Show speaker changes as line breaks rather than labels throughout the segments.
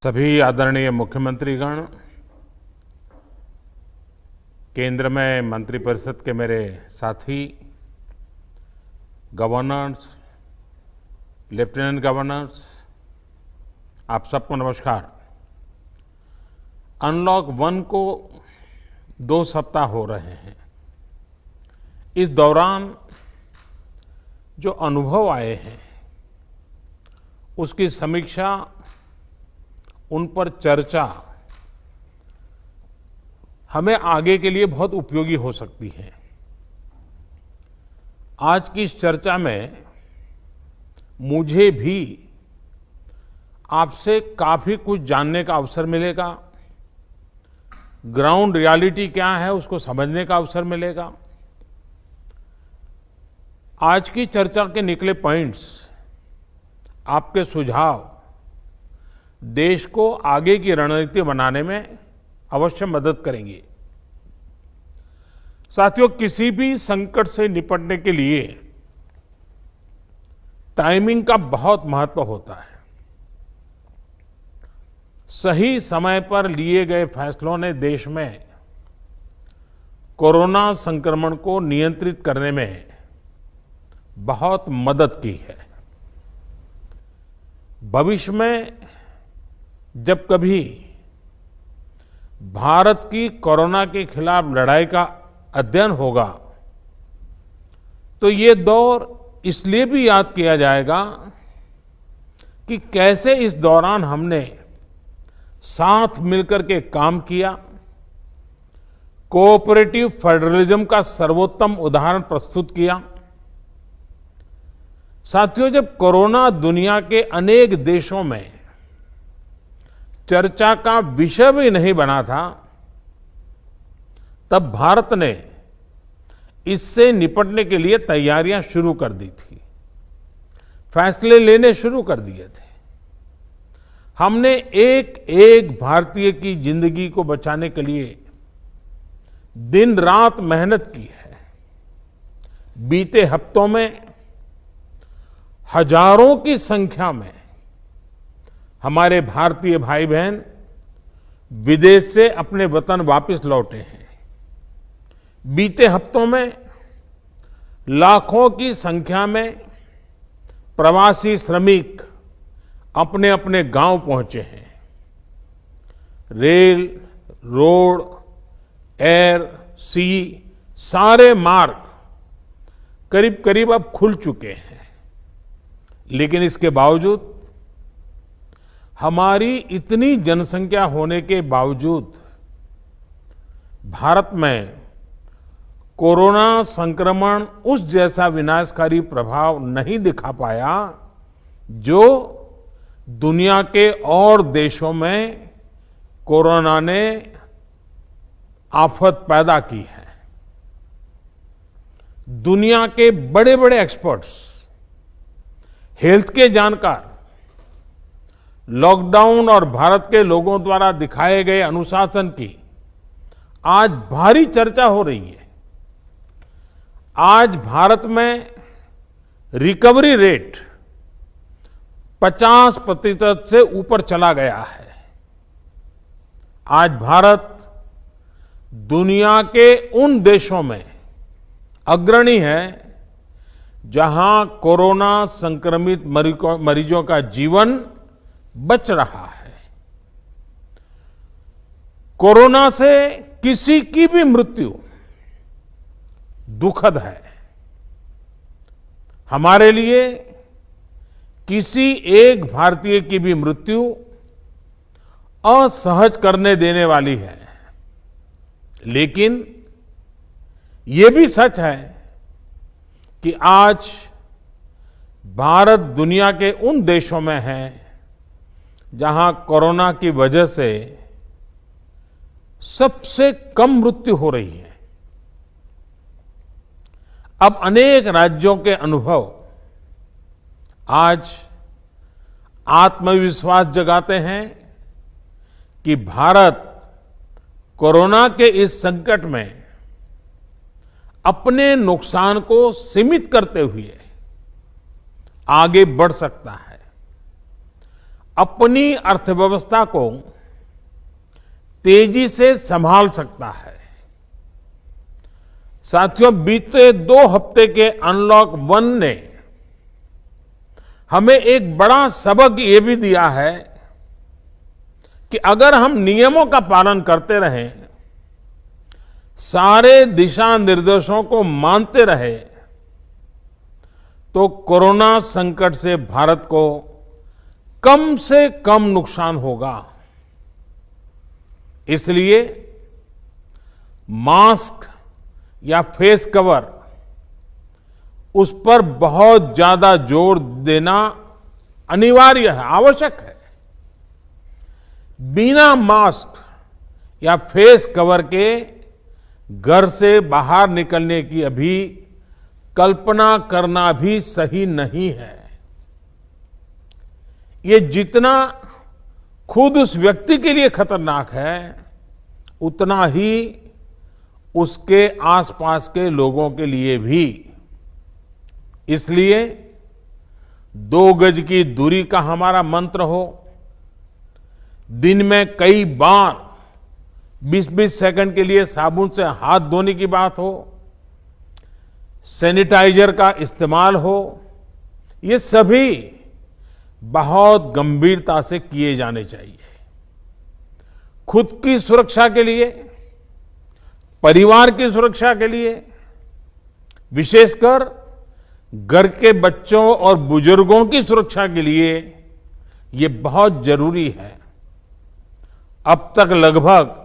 सभी आदरणीय मुख्यमंत्रीगण, केंद्र में मंत्रिपरिषद के मेरे साथी, गवर्नर्स, लेफ्टिनेंट गवर्नर्स, आप सबको नमस्कार। अनलॉक 1 को 2 सप्ताह हो रहे हैं। इस दौरान जो अनुभव आए हैं उसकी समीक्षा, उन पर चर्चा हमें आगे के लिए बहुत उपयोगी हो सकती है। आज की इस चर्चा में मुझे भी आपसे काफी कुछ जानने का अवसर मिलेगा। ग्राउंड रियलिटी क्या है उसको समझने का अवसर मिलेगा। आज की चर्चा के निकले पॉइंट्स, आपके सुझाव देश को आगे की रणनीति बनाने में अवश्य मदद करेंगे। साथियों, किसी भी संकट से निपटने के लिए टाइमिंग का बहुत महत्व होता है। सही समय पर लिए गए फैसलों ने देश में कोरोना संक्रमण को नियंत्रित करने में बहुत मदद की है। भविष्य में जब कभी भारत की कोरोना के खिलाफ लड़ाई का अध्ययन होगा तो ये दौर इसलिए भी याद किया जाएगा कि कैसे इस दौरान हमने साथ मिलकर के काम किया। कोऑपरेटिव फेडरलिज्म का सर्वोत्तम उदाहरण प्रस्तुत किया। साथियों, जब कोरोना दुनिया के अनेक देशों में चर्चा का विषय भी नहीं बना था, तब भारत ने इससे निपटने के लिए तैयारियां शुरू कर दी थी, फैसले लेने शुरू कर दिए थे। हमने एक एक भारतीय की जिंदगी को बचाने के लिए दिन रात मेहनत की है। बीते हफ्तों में हजारों की संख्या में हमारे भारतीय भाई बहन विदेश से अपने वतन वापस लौटे हैं। बीते हफ्तों में लाखों की संख्या में प्रवासी श्रमिक अपने अपने गांव पहुंचे हैं। रेल, रोड, एयर, सी सारे मार्ग करीब करीब अब खुल चुके हैं। लेकिन इसके बावजूद, हमारी इतनी जनसंख्या होने के बावजूद भारत में कोरोना संक्रमण उस जैसा विनाशकारी प्रभाव नहीं दिखा पाया जो दुनिया के और देशों में कोरोना ने आफत पैदा की है। दुनिया के बड़े बड़े एक्सपर्ट्स, हेल्थ के जानकार, लॉकडाउन और भारत के लोगों द्वारा दिखाए गए अनुशासन की आज भारी चर्चा हो रही है। आज भारत में रिकवरी रेट 50% से ऊपर चला गया है। आज भारत दुनिया के उन देशों में अग्रणी है जहां कोरोना संक्रमित मरीजों का जीवन बच रहा है। कोरोना से किसी की भी मृत्यु दुखद है। हमारे लिए किसी एक भारतीय की भी मृत्यु असहज करने देने वाली है। लेकिन ये भी सच है कि आज भारत दुनिया के उन देशों में है जहां कोरोना की वजह से सबसे कम मृत्यु हो रही है। अब अनेक राज्यों के अनुभव आज आत्मविश्वास जगाते हैं कि भारत कोरोना के इस संकट में अपने नुकसान को सीमित करते हुए आगे बढ़ सकता है। अपनी अर्थव्यवस्था को तेजी से संभाल सकता है। साथियों, बीते 2 हफ्ते के अनलॉक 1 ने हमें एक बड़ा सबक ये भी दिया है कि अगर हम नियमों का पालन करते रहें, सारे दिशा निर्देशों को मानते रहे, तो कोरोना संकट से भारत को कम से कम नुकसान होगा। इसलिए मास्क या फेस कवर, उस पर बहुत ज्यादा जोर देना अनिवार्य है, आवश्यक है। बिना मास्क या फेस कवर के घर से बाहर निकलने की अभी कल्पना करना भी सही नहीं है। ये जितना खुद उस व्यक्ति के लिए खतरनाक है, उतना ही उसके आसपास के लोगों के लिए भी। इसलिए 2 गज की दूरी का हमारा मंत्र हो, दिन में कई बार 20-20 सेकंड के लिए साबुन से हाथ धोने की बात हो, सैनिटाइजर का इस्तेमाल हो, ये सभी बहुत गंभीरता से किए जाने चाहिए। खुद की सुरक्षा के लिए, परिवार की सुरक्षा के लिए, विशेषकर घर के बच्चों और बुजुर्गों की सुरक्षा के लिए ये बहुत जरूरी है। अब तक लगभग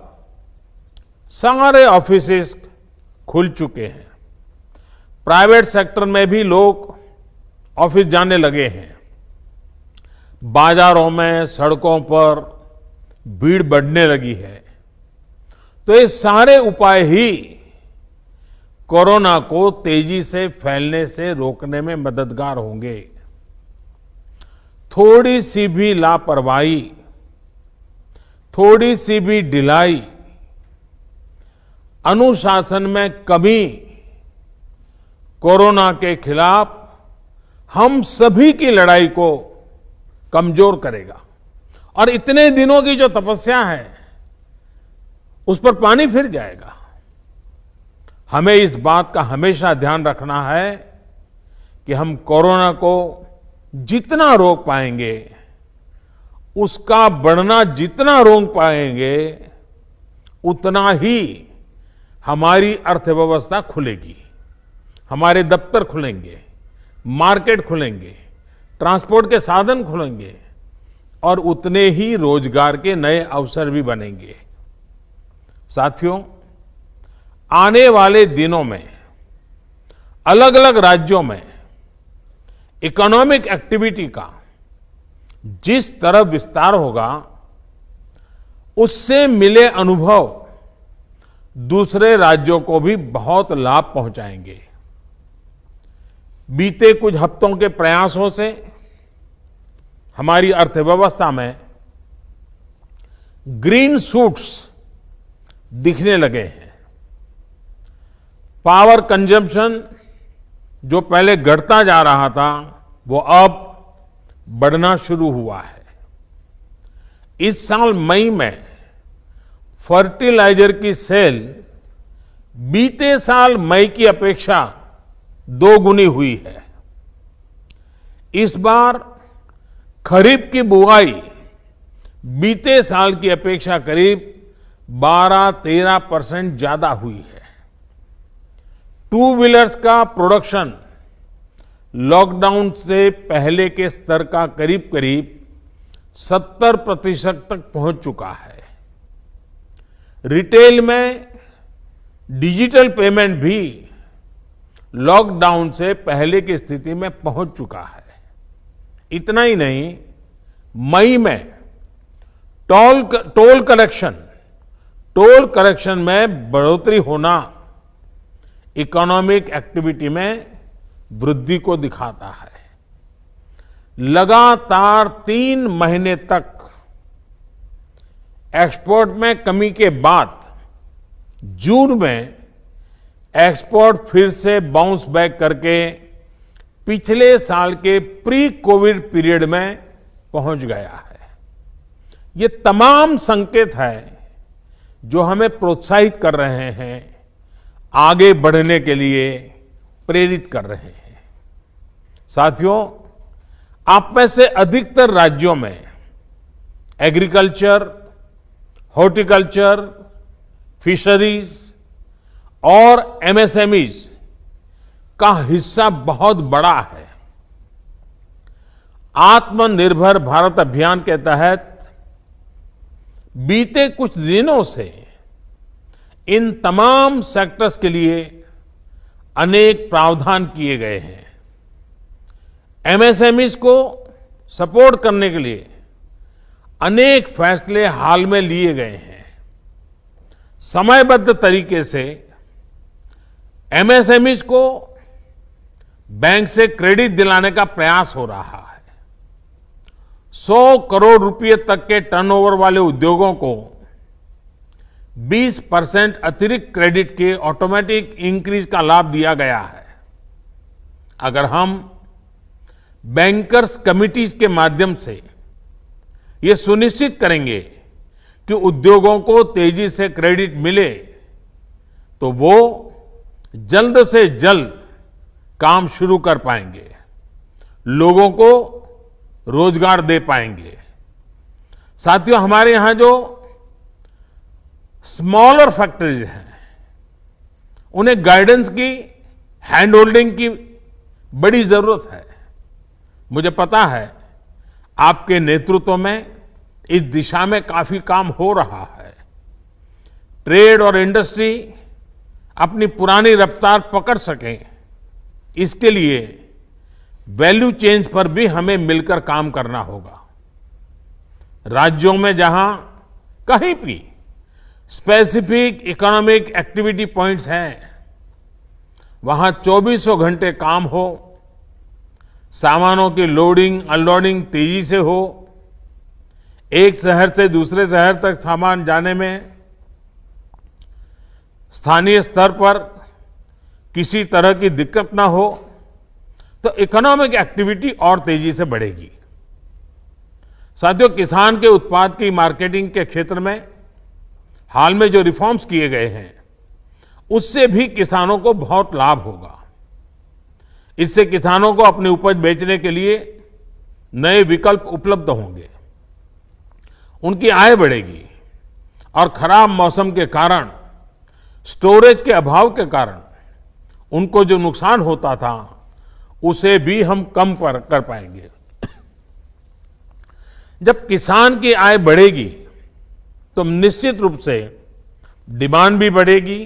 सारे ऑफिसेस खुल चुके हैं। प्राइवेट सेक्टर में भी लोग ऑफिस जाने लगे हैं। बाजारों में, सड़कों पर भीड़ बढ़ने लगी है। तो ये सारे उपाय ही कोरोना को तेजी से फैलने से रोकने में मददगार होंगे। थोड़ी सी भी लापरवाही, थोड़ी सी भी ढिलाई, अनुशासन में कमी कोरोना के खिलाफ हम सभी की लड़ाई को कमजोर करेगा। और इतने दिनों की जो तपस्या है, उस पर पानी फिर जाएगा। हमें इस बात का हमेशा ध्यान रखना है कि हम कोरोना को जितना रोक पाएंगे, उसका बढ़ना जितना रोक पाएंगे, उतना ही हमारी अर्थव्यवस्था खुलेगी, हमारे दफ्तर खुलेंगे, मार्केट खुलेंगे, ट्रांसपोर्ट के साधन खुलेंगे और उतने ही रोजगार के नए अवसर भी बनेंगे। साथियों, आने वाले दिनों में अलग अलग राज्यों में इकोनॉमिक एक्टिविटी का जिस तरह विस्तार होगा, उससे मिले अनुभव दूसरे राज्यों को भी बहुत लाभ पहुंचाएंगे। बीते कुछ हफ्तों के प्रयासों से हमारी अर्थव्यवस्था में ग्रीन शूट्स दिखने लगे हैं। पावर कंजम्पशन जो पहले घटता जा रहा था, वो अब बढ़ना शुरू हुआ है। इस साल मई में फर्टिलाइजर की सेल बीते साल मई की अपेक्षा 2 गुनी हुई है। इस बार खरीफ की बुआई बीते साल की अपेक्षा करीब 12-13% ज्यादा हुई है। 2 व्हीलर्स का प्रोडक्शन लॉकडाउन से पहले के स्तर का करीब करीब 70% तक पहुंच चुका है। रिटेल में डिजिटल पेमेंट भी लॉकडाउन से पहले की स्थिति में पहुंच चुका है। इतना ही नहीं, मई में टोल कलेक्शन में बढ़ोतरी होना इकोनॉमिक एक्टिविटी में वृद्धि को दिखाता है। लगातार 3 महीने तक एक्सपोर्ट में कमी के बाद जून में एक्सपोर्ट फिर से बाउंस बैक करके पिछले साल के प्री कोविड पीरियड में पहुंच गया है। ये तमाम संकेत है जो हमें प्रोत्साहित कर रहे हैं, आगे बढ़ने के लिए प्रेरित कर रहे हैं। साथियों, आप में से अधिकतर राज्यों में एग्रीकल्चर, हॉर्टिकल्चर, फिशरीज और एमएसएमईज का हिस्सा बहुत बड़ा है। आत्मनिर्भर भारत अभियान के तहत बीते कुछ दिनों से इन तमाम सेक्टर्स के लिए अनेक प्रावधान किए गए हैं। एमएसएमईज को सपोर्ट करने के लिए अनेक फैसले हाल में लिए गए हैं। समयबद्ध तरीके से एमएसएमईज को बैंक से क्रेडिट दिलाने का प्रयास हो रहा है। 100 करोड़ रुपए तक के टर्नओवर वाले उद्योगों को 20% अतिरिक्त क्रेडिट के ऑटोमेटिक इंक्रीज का लाभ दिया गया है। अगर हम बैंकर्स कमिटीज के माध्यम से ये सुनिश्चित करेंगे कि उद्योगों को तेजी से क्रेडिट मिले, तो वो जल्द से जल्द काम शुरू कर पाएंगे, लोगों को रोजगार दे पाएंगे। साथियों, हमारे यहां जो स्मॉलर फैक्ट्रीज हैं, उन्हें गाइडेंस की, हैंड होल्डिंग की बड़ी जरूरत है। मुझे पता है आपके नेतृत्व में इस दिशा में काफी काम हो रहा है। ट्रेड और इंडस्ट्री अपनी पुरानी रफ्तार पकड़ सकें, इसके लिए वैल्यू चेन्स पर भी हमें मिलकर काम करना होगा। राज्यों में जहां कहीं भी स्पेसिफिक इकोनॉमिक एक्टिविटी पॉइंट्स हैं, वहां 24 घंटे काम हो, सामानों की लोडिंग अनलोडिंग तेजी से हो, एक शहर से दूसरे शहर तक सामान जाने में स्थानीय स्तर पर किसी तरह की दिक्कत ना हो, तो इकोनॉमिक एक्टिविटी और तेजी से बढ़ेगी। साथियों, किसान के उत्पाद की मार्केटिंग के क्षेत्र में हाल में जो रिफॉर्म्स किए गए हैं, उससे भी किसानों को बहुत लाभ होगा। इससे किसानों को अपनी उपज बेचने के लिए नए विकल्प उपलब्ध होंगे, उनकी आय बढ़ेगी और खराब मौसम के कारण, स्टोरेज के अभाव के कारण उनको जो नुकसान होता था, उसे भी हम कम कर पाएंगे। जब किसान की आय बढ़ेगी तो निश्चित रूप से डिमांड भी बढ़ेगी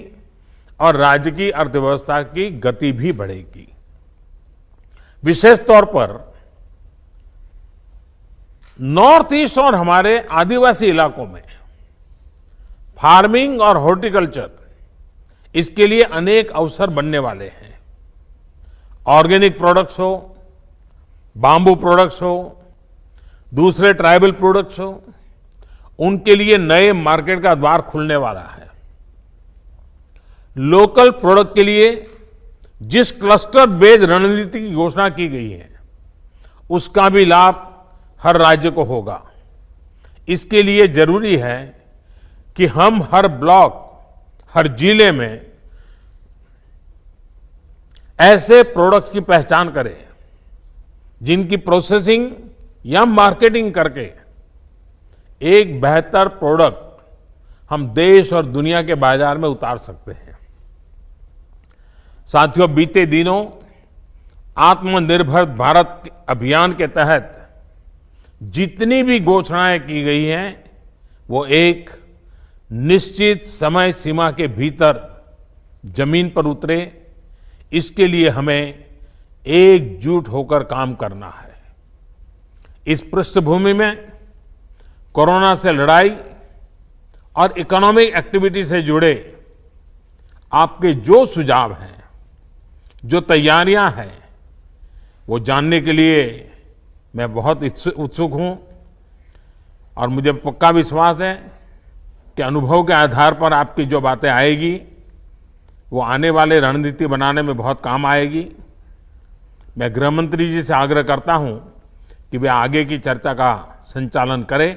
और राज्य की अर्थव्यवस्था की गति भी बढ़ेगी। विशेष तौर पर नॉर्थ ईस्ट और हमारे आदिवासी इलाकों में फार्मिंग और हॉर्टिकल्चर, इसके लिए अनेक अवसर बनने वाले हैं। ऑर्गेनिक प्रोडक्ट्स हो, बांबू प्रोडक्ट्स हो, दूसरे ट्राइबल प्रोडक्ट्स हो, उनके लिए नए मार्केट का द्वार खुलने वाला है। लोकल प्रोडक्ट के लिए जिस क्लस्टर बेस्ड रणनीति की घोषणा की गई है, उसका भी लाभ हर राज्य को होगा। इसके लिए जरूरी है कि हम हर ब्लॉक, हर जिले में ऐसे प्रोडक्ट्स की पहचान करें जिनकी प्रोसेसिंग या मार्केटिंग करके एक बेहतर प्रोडक्ट हम देश और दुनिया के बाजार में उतार सकते हैं। साथियों, बीते दिनों आत्मनिर्भर भारत अभियान के तहत जितनी भी घोषणाएं की गई हैं, वो एक निश्चित समय सीमा के भीतर जमीन पर उतरे, इसके लिए हमें एकजुट होकर काम करना है। इस पृष्ठभूमि में कोरोना से लड़ाई और इकोनॉमिक एक्टिविटी से जुड़े आपके जो सुझाव हैं, जो तैयारियां हैं, वो जानने के लिए मैं बहुत उत्सुक हूं और मुझे पक्का विश्वास है कि अनुभव के आधार पर आपकी जो बातें आएगी, वो आने वाले रणनीति बनाने में बहुत काम आएगी। मैं गृह मंत्री जी से आग्रह करता हूं कि वे आगे की चर्चा का संचालन करें